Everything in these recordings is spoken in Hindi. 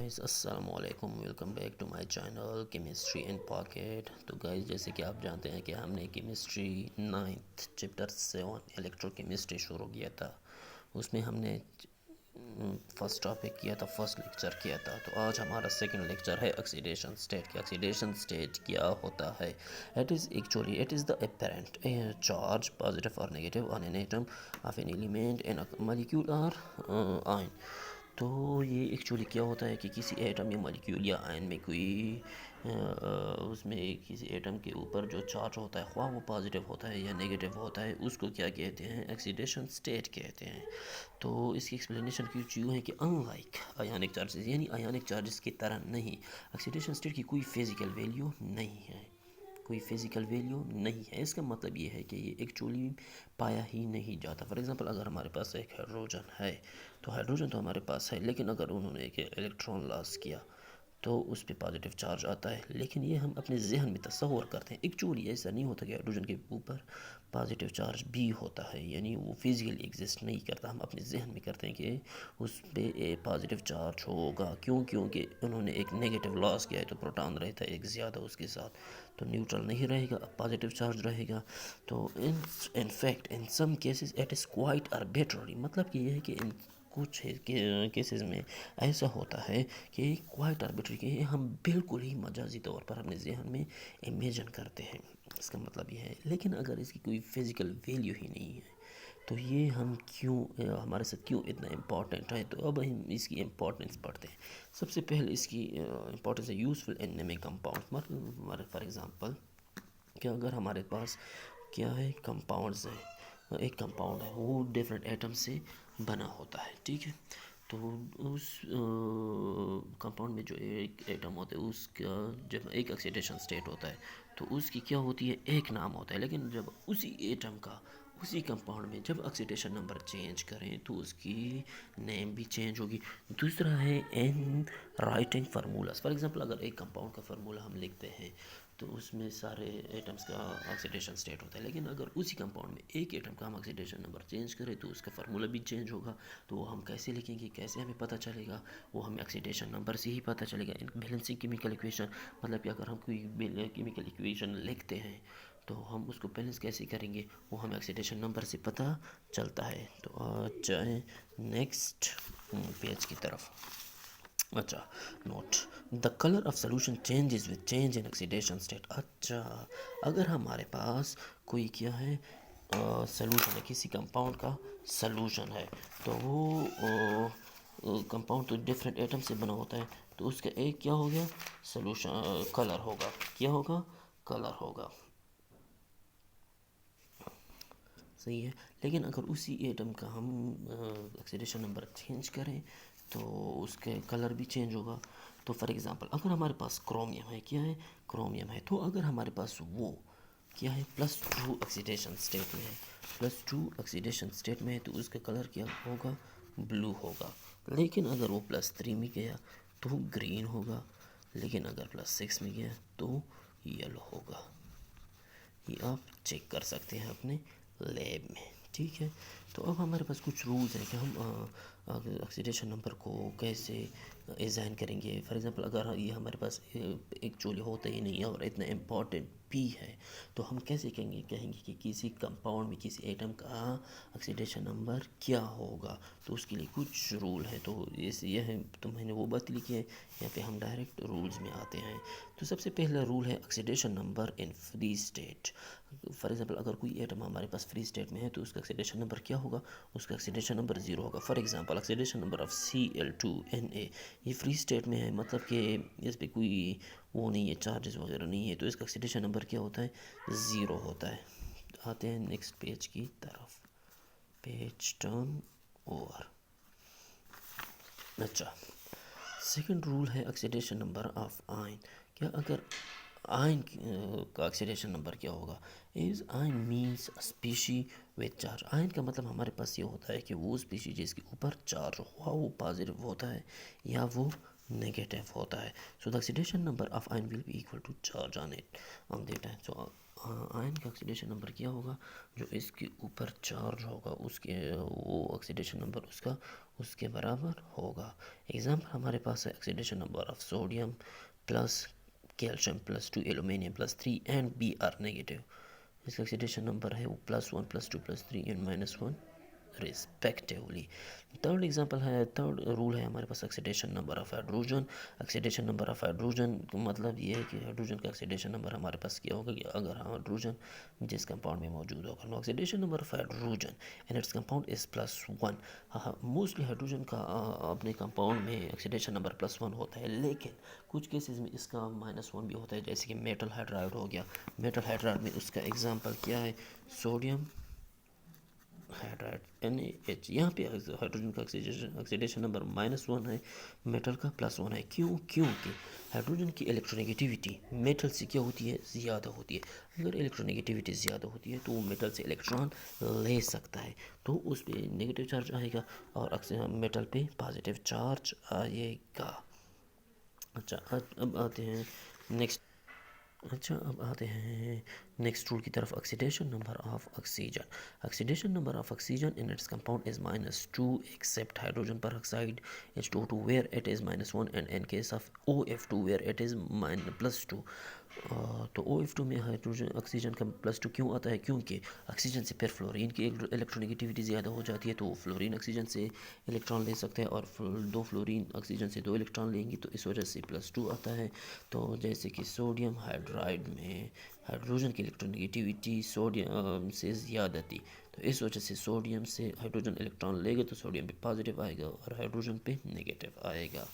गाइस अस्सलाम वालेकुम, welcome back to my channel chemistry in pocket. तो गाइस, जैसे कि आप जानते हैं कि हमने केमिस्ट्री 9th चैप्टर 7 इलेक्ट्रोकेमिस्ट्री शुरू किया था। उसमें हमने फर्स्ट टॉपिक किया था, फर्स्ट लेक्चर किया था। तो आज हमारा सेकंड लेक्चर है ऑक्सीडेशन स्टेट की। ऑक्सीडेशन स्टेट क्या होता है? It is the apparent charge positive और negative on an atom of an element in a molecule और आयन। तो ये एक्चुअली क्या होता है कि किसी एटम या मॉलिक्यूल या आयन में कोई उसमें किसी एटम के ऊपर जो चार्ज होता है, ख्वाह वो पॉजिटिव होता है या नेगेटिव होता है, उसको क्या कहते हैं? ऑक्सीडेशन स्टेट कहते हैं। तो इसकी एक्सप्लेनेशन कुछ यूँ है कि अनलाइक आयोनिक चार्जेस, यानी आयोनिक चार्जेस की तरह नहीं, ऑक्सीडेशन स्टेट की कोई फिज़िकल वैल्यू नहीं है। कोई फिज़िकल वैल्यू नहीं है। इसका मतलब ये है कि ये एक्चुअली पाया ही नहीं जाता। फॉर एग्ज़ाम्पल, अगर हमारे पास एक हाइड्रोजन है, तो हाइड्रोजन तो हमारे पास है, लेकिन अगर उन्होंने एक इलेक्ट्रॉन लॉस किया तो उस पर पॉजिटिव चार्ज आता है। लेकिन ये हम अपने जहन में तस्वर करते हैं, एक्चुअली ऐसा नहीं होता कि हाइड्रोजन के ऊपर पॉजिटिव चार्ज भी होता है, यानी वो फिज़िकली एग्जिस्ट नहीं करता। हम अपने जहन में करते हैं कि उस पर पॉजिटिव चार्ज होगा। क्योंकि उन्होंने एक नेगेटिव लॉस किया है, तो प्रोटॉन रहता है एक ज़्यादा उसके साथ, तो न्यूट्रल नहीं रहेगा, पॉजिटिव चार्ज रहेगा। तो in fact in some cases it is quite arbitrary. मतलब कि ये है कि इन कुछ केसेस में ऐसा होता है कि क्वाइट आर्बिट्री के हम बिल्कुल ही मजाजी तौर पर अपने जहन में इमेजिन करते हैं। इसका मतलब ये है। लेकिन अगर इसकी कोई फिज़िकल वैल्यू ही नहीं है, तो ये हम क्यों हमारे साथ क्यों इतना इम्पॉर्टेंट है? तो अब हम इसकी इम्पोर्टेंस पढ़ते हैं। सबसे पहले इसकी इम्पोर्टेंस है useful in naming compound. For example, कि अगर हमारे पास क्या है, कंपाउंड्स है, एक कंपाउंड है, वो डिफरेंट एटम से बना होता है, ठीक है। तो उस कंपाउंड में जो एक एटम होता है, उसका जब एक ऑक्सीडेशन स्टेट होता है, तो उसकी क्या होती है, एक नाम होता है। लेकिन जब उसी एटम का उसी कंपाउंड में जब ऑक्सीडेशन नंबर चेंज करें, तो उसकी नेम भी चेंज होगी। दूसरा है in writing formulas. For example, अगर एक कंपाउंड का फार्मूला हम लिखते हैं, तो उसमें सारे एटम्स का ऑक्सीडेशन स्टेट होता है। लेकिन अगर उसी कंपाउंड में एक एटम का हम ऑक्सीडेशन नंबर चेंज करें, तो उसका फार्मूला भी चेंज होगा। तो वो हम कैसे लिखेंगे, कैसे हमें पता चलेगा? वो हमें ऑक्सीडेशन नंबर से ही पता चलेगा। इन बैलेंसिंग केमिकल इक्वेशन, मतलब कि अगर हम कोई केमिकल इक्वेशन लिखते हैं, तो हम उसको बैलेंस कैसे करेंगे, वो हमें ऑक्सीडेशन नंबर से पता चलता है। तो चाहे नेक्स्ट पेज की तरफ। अच्छा, note the colour of solution changes with change in oxidation state. अच्छा, अगर हमारे पास कोई क्या है, सोल्यूशन है, किसी कंपाउंड का सोल्यूशन है, तो वो कंपाउंड तो डिफरेंट एटम से बना होता है, तो उसका एक क्या हो गया, सोल्यूशन कलर होगा। क्या होगा? कलर होगा, सही है। लेकिन अगर उसी एटम का हम ऑक्सीडेशन नंबर चेंज करें, तो उसके कलर भी चेंज होगा। तो फॉर एग्ज़ाम्पल, अगर हमारे पास क्रोमियम है, क्या है, क्रोमियम है, तो अगर हमारे पास वो क्या है, +2 ऑक्सीडेशन स्टेट में है, +2 ऑक्सीडेशन स्टेट में है, तो उसका कलर क्या होगा, ब्लू होगा। लेकिन अगर वो +3 में गया तो ग्रीन होगा। लेकिन अगर +6 में गया तो येलो होगा। ये आप चेक कर सकते हैं अपने लैब में, ठीक है। तो अब हमारे पास कुछ रूल्स हैं कि हम ऑक्सीडेशन नंबर को कैसे डिज़ाइन करेंगे। फॉर एग्जांपल, अगर ये हमारे पास एक्चुअली होता ही नहीं है और इतना इम्पॉर्टेंट भी है, तो हम कैसे कहेंगे कि किसी कंपाउंड में किसी एटम का ऑक्सीडेशन नंबर क्या होगा? तो उसके लिए कुछ रूल है। तो ये है, तो मैंने वो बात लिखी है। यहाँ पे हम डायरेक्ट रूल्स में आते हैं। तो सबसे पहला रूल है oxidation number in free state. For example, अगर कोई एटम हमारे पास फ्री स्टेट में है, तो उसका ऑक्सीडेशन नंबर क्या होगा? उसका ऑक्सीडेशन नंबर 0 होगा। For example, oxidation number of Cl2Na, ये फ्री स्टेट में है, मतलब कि इस पर कोई वो नहीं है, चार्जेस वगैरह नहीं है, तो इसका ऑक्सीडेशन नंबर क्या होता है? 0 होता है। आते हैं नेक्स्ट पेज की तरफ। Page turn over. अच्छा, सेकंड रूल है ऑक्सीडेशन नंबर ऑफ आयन। क्या अगर आयन का ऑक्सीडेशन नंबर क्या होगा? Is ion means species with charge. Ion का मतलब हमारे पास ये होता है कि वो स्पीशी जिसके ऊपर चार्ज हुआ, वो पॉजिटिव होता है या वो नेगेटिव होता है। So the oxidation number of ion will be equal to charge on it on that time. So ion का ऑक्सीडेशन नंबर क्या होगा, जो इसके ऊपर चार्ज होगा उसके वो ऑक्सीडेशन नंबर उसका उसके बराबर होगा। एग्जाम्पल हमारे पास है oxidation number of sodium plus calcium plus 2 aluminium plus 3 and B R negative. इसका ऑक्सीडेशन नंबर है वो +1 +2 +3 एंड -1 रिस्पेक्टिवली। थर्ड एग्जांपल है, थर्ड रूल है हमारे पास oxidation number of hydrogen. Oxidation number of hydrogen का मतलब ये है कि हाइड्रोजन का ऑक्सीडेशन नंबर हमारे पास क्या होगा कि अगर हाइड्रोजन जिस कंपाउंड में मौजूद होगा, no oxidation number of hydrogen and its compound is +1। Mostly hydrogen का अपने कंपाउंड में ऑक्सीडेशन नंबर +1 होता है, लेकिन कुछ केसेस में इसका -1 भी होता है, जैसे कि मेटल हाइड्राइड हो गया। मेटल हाइड्राइड में उसका एग्जाम्पल क्या है, सोडियम हाइड्राइड NaH। यहाँ पे हाइड्रोजन का ऑक्सीडेशन नंबर -1 है, मेटल का +1 है। क्यों? क्योंकि हाइड्रोजन की इलेक्ट्रोनेगेटिविटी मेटल से क्या होती है, ज़्यादा होती है। अगर इलेक्ट्रोनेगेटिविटी ज़्यादा होती है तो वो मेटल से इलेक्ट्रॉन ले सकता है, तो उस पर नेगेटिव चार्ज आएगा और मेटल पे पॉजिटिव चार्ज आएगा। अच्छा, अब आते हैं नेक्स्ट। अच्छा, अब आते हैं नेक्स्ट रूल की तरफ, oxidation number of oxygen. Oxidation number of oxygen in its compound is -2 except hydrogen peroxide H2O where it is -1 and in case of OF2 where it is +2। तो OF2 में हाइड्रोजन ऑक्सीजन का +2 क्यों आता है, क्योंकि ऑक्सीजन से फिर फ्लोरीन की इलेक्ट्रोनेगेटिविटी ज़्यादा हो जाती है, तो फ्लोरीन ऑक्सीजन से इलेक्ट्रॉन ले सकते हैं और दो फ्लोरीन ऑक्सीजन से 2 इलेक्ट्रॉन लेंगी, तो इस वजह से +2 आता है। तो जैसे कि सोडियम हाइड्राइड में हाइड्रोजन की इलेक्ट्रोनेगेटिविटी सोडियम से ज़्यादा थी, तो इस वजह से सोडियम से हाइड्रोजन इलेक्ट्रॉन लेगा तो सोडियम पे पॉजिटिव आएगा और हाइड्रोजन पे नेगेटिव आएगा।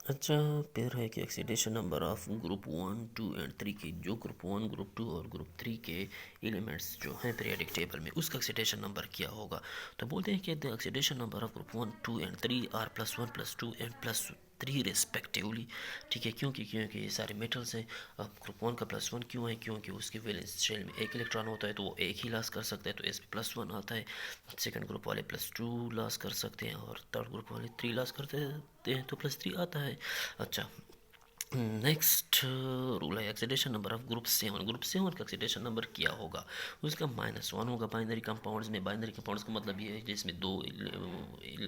अच्छा, फिर है कि oxidation number of group 1, 2 and 3 के, जो ग्रुप 1, ग्रुप 2 और ग्रुप 3 के एलिमेंट्स जो हैं पीरियोडिक टेबल में, उसका ऑक्सीडेशन नंबर क्या होगा। तो बोलते हैं कि the oxidation number of group 1, 2 and 3 are +1 +2 and +3 respectively. ठीक है, क्योंकि ये सारे मेटल्स हैं। अब ग्रुप 1 का +1 क्यों है, क्योंकि उसके वैलेंस शेल में एक इलेक्ट्रॉन होता है, तो वो एक ही लॉस कर सकता है, तो इस पर +1 आता है। सेकंड ग्रुप वाले +2 लॉस कर सकते हैं और थर्ड ग्रुप वाले 3 लॉस करते हैं, तो +3 आता है। अच्छा, नेक्स्ट रूल है oxidation number of group 7। Group 7 का ऑक्सीडेशन नंबर क्या होगा, उसका -1 होगा। बाइनरी कंपाउंड्स में, बाइनरी कंपाउंड्स का मतलब ये है जिसमें 2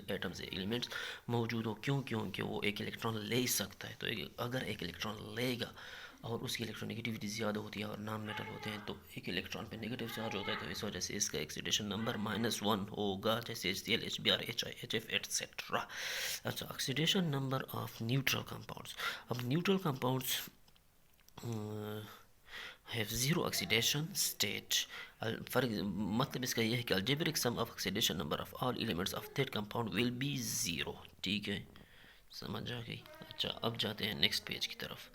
एटम्स एलिमेंट्स मौजूद हो। क्यों? क्योंकि वो एक इलेक्ट्रॉन ले सकता है, तो अगर एक इलेक्ट्रॉन लेगा और उसकी इलेक्ट्रोनेगेटिविटी ज़्यादा होती है और नॉन मेटल होते हैं, तो एक इलेक्ट्रॉन पे नेगेटिव चार्ज होता है, तो इस वजह से इसका ऑक्सीडेशन नंबर -1 होगा, जैसे HCl HBr HI HF etcetera. अच्छा, oxidation number of neutral compounds. अब neutral compounds have zero oxidation state। फर्क मतलब इसका यह है कि algebraic sum of oxidation number of all elements of that compound will be 0। ठीक है, समझ आ गई। अच्छा, अब जाते हैं नेक्स्ट पेज की तरफ।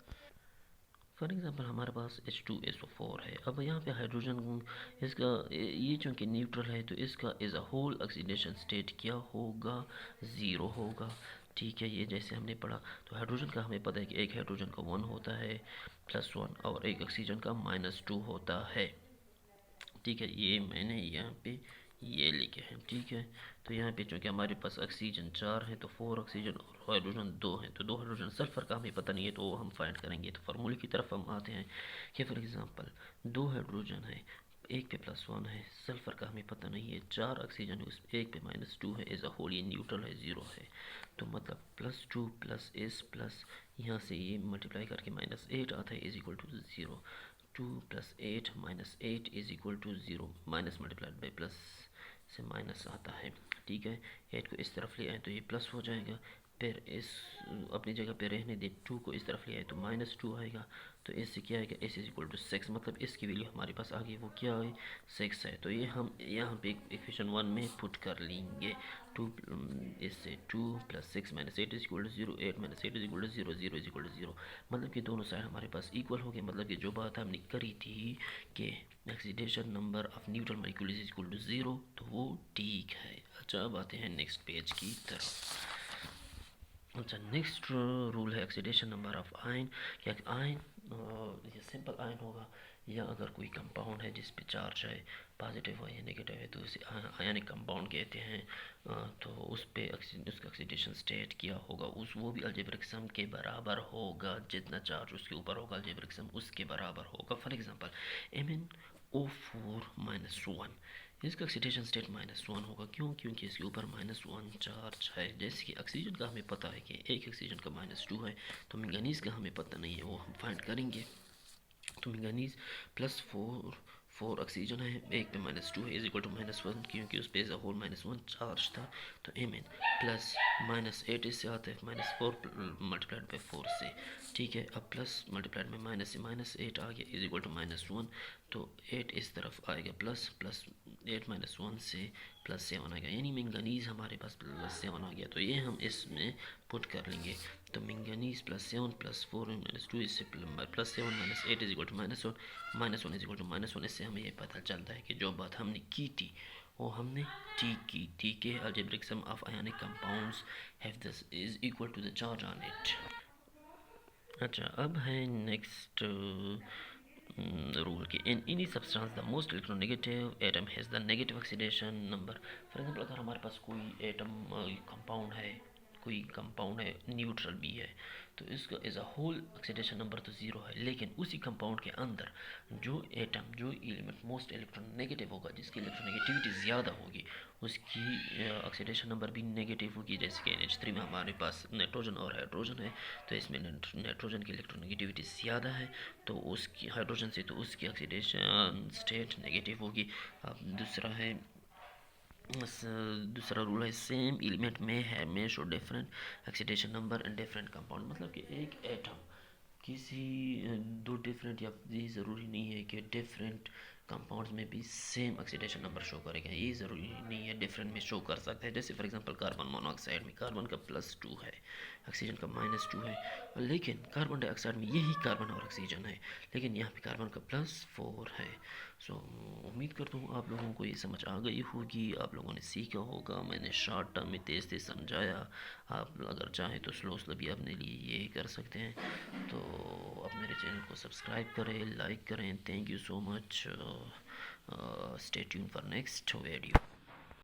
फॉर एग्ज़ाम्पल हमारे पास H2SO4 है। अब यहाँ पे हाइड्रोजन, इसका ये चूँकि न्यूट्रल है, तो इसका as a whole oxidation state क्या होगा, 0 होगा। ठीक है, ये जैसे हमने पढ़ा, तो हाइड्रोजन का हमें पता है कि एक हाइड्रोजन का 1 होता है +1 और एक ऑक्सीजन का -2 होता है। ठीक है, ये मैंने यहाँ पे ये लिखे हैं। ठीक है, तो यहाँ पे चूँकि हमारे पास ऑक्सीजन 4 है, तो 4 ऑक्सीजन और हाइड्रोजन 2 है, तो 2 हाइड्रोजन। सल्फर का हमें पता नहीं है, तो वो हम फाइंड करेंगे। तो फार्मूले की तरफ हम आते हैं कि फॉर एग्ज़ाम्पल 2 हाइड्रोजन है, एक पे +1 है, सल्फर का हमें पता नहीं है, 4 ऑक्सीजन है, उस एक पे -2 है, एज अ होल ये न्यूट्रल है, 0 है। तो मतलब +2 + S प्लस यहाँ से ये मल्टीप्लाई करके -8 आता है, is equal to 0। 2 + 8 -8 is equal to 0। Minus multiplied by plus से माइनस आता है। ठीक है, 8 को इस तरफ ले आए तो ये प्लस हो जाएगा, फिर इस अपनी जगह पे रहने दे, 2 को इस तरफ ले आए तो -2 आएगा। तो इससे क्या आएगा, S इज इक्वल टू 6, मतलब इसकी वैल्यू हमारे पास आ गई, वो क्या है, 6 है। तो ये हम यहाँ पे इक्वेशन 1 में पुट कर लेंगे। 2 इससे 2 + 6 - 8 is equal to 0, 8 - 8 is equal to 0, 0 is equal to 0। मतलब कि दोनों साइड हमारे पास इक्वल हो गए। मतलब कि जो बात हमने करी थी कि oxidation number of neutral molecule is equal to 0, तो वो ठीक है। अच्छा, अब आते हैं नेक्स्ट पेज की तरफ। अच्छा, नेक्स्ट रूल है ऑक्सीडेशन नंबर ऑफ आयन। क्या आयन, ये सिंपल आयन होगा, या अगर कोई कंपाउंड है जिस पे चार्ज है, पॉजिटिव है या नेगेटिव है, तो उसे आयनिक कंपाउंड कहते हैं। तो उस पे उसका ऑक्सीडेशन स्टेट क्या होगा, उस वो भी अलजेब्रिक सम के बराबर होगा, जितना चार्ज उसके ऊपर होगा अलजेब्रिक सम उसके बराबर होगा। फॉर एग्जांपल MnO4-1, इसका ऑक्सीडेशन स्टेट -1 होगा। क्यों? क्योंकि इसके ऊपर -1 चार्ज है। जैसे कि ऑक्सीजन का हमें पता है कि एक ऑक्सीजन का -2 है, तो मैंगनीज का हमें पता नहीं है, वो हम फाइंड करेंगे। तो मैंगनीज +4 ऑक्सीजन है, एक पे -2 है, इज इक्वल टू -1, क्योंकि उस पे एज अ होल -1 चार्ज था। तो Mn प्लस -8 इससे आता है, -4 मल्टीप्लाइड बाई 4 से, ठीक है। अब प्लस मल्टीप्लाइड में माइनस से -8 आ गया, इज इक्वल टू -1। तो 8 इस तरफ आएगा, प्लस 8 -1 से +7 आएगा, यानी मैंगनीज हमारे पास +7 आ गया। तो ये हम इसमें पुट कर लेंगे। तो मैंगनीज +7 +4 -2 इससे +7 -8 is equal to -1, -1 is equal to -1। इससे हमें ये पता चलता है कि जो बात हमने की थी वो हमने ठीक की थी कि algebraic sum of ionic compounds have this is equal to the charge on it. अच्छा, अब है नेक्स्ट रूल कि in any substance the most electronegative atom has the negative oxidation number. For example अगर हमारे पास कोई एटम कंपाउंड है, कोई कंपाउंड है न्यूट्रल भी है, तो इसका as a whole oxidation number तो 0 है, लेकिन उसी कंपाउंड के अंदर जो एटम, जो एलिमेंट मोस्ट इलेक्ट्रोनेगेटिव होगा, जिसकी इलेक्ट्रोनेगेटिविटी ज़्यादा होगी, उसकी ऑक्सीडेशन नंबर भी नेगेटिव होगी। जैसे कि NH3 में हमारे पास नाइट्रोजन और हाइड्रोजन है, तो इसमें नाइट्रोजन की इलेक्ट्रोनेगेटिविटी ज़्यादा है, तो उसकी हाइड्रोजन से तो उसकी ऑक्सीडेशन स्टेट नेगेटिव होगी। अब दूसरा रूल है सेम एलिमेंट में show different oxidation number and different compound. मतलब कि एक एटम किसी दो डिफरेंट, या ये ज़रूरी नहीं है कि डिफरेंट कंपाउंड्स में भी सेम ऑक्सीडेशन नंबर शो करेगा, ये ज़रूरी नहीं है, डिफरेंट में शो कर सकता है। जैसे फॉर एग्जांपल कार्बन मोनोऑक्साइड में कार्बन का +2 है, ऑक्सीजन का -2 है, लेकिन कार्बन डाइऑक्साइड में यही कार्बन और ऑक्सीजन है, लेकिन यहाँ पे कार्बन का +4 है। सो उम्मीद करता हूँ आप लोगों को ये समझ आ गई होगी, आप लोगों ने सीखा होगा। मैंने शॉर्ट टर्म में तेज़ तेज़ समझाया, आप अगर चाहें तो स्लो भी अपने लिए ये कर सकते हैं। तो आप मेरे चैनल को सब्सक्राइब करें, लाइक करें। Thank you so much. Stay tune for next video.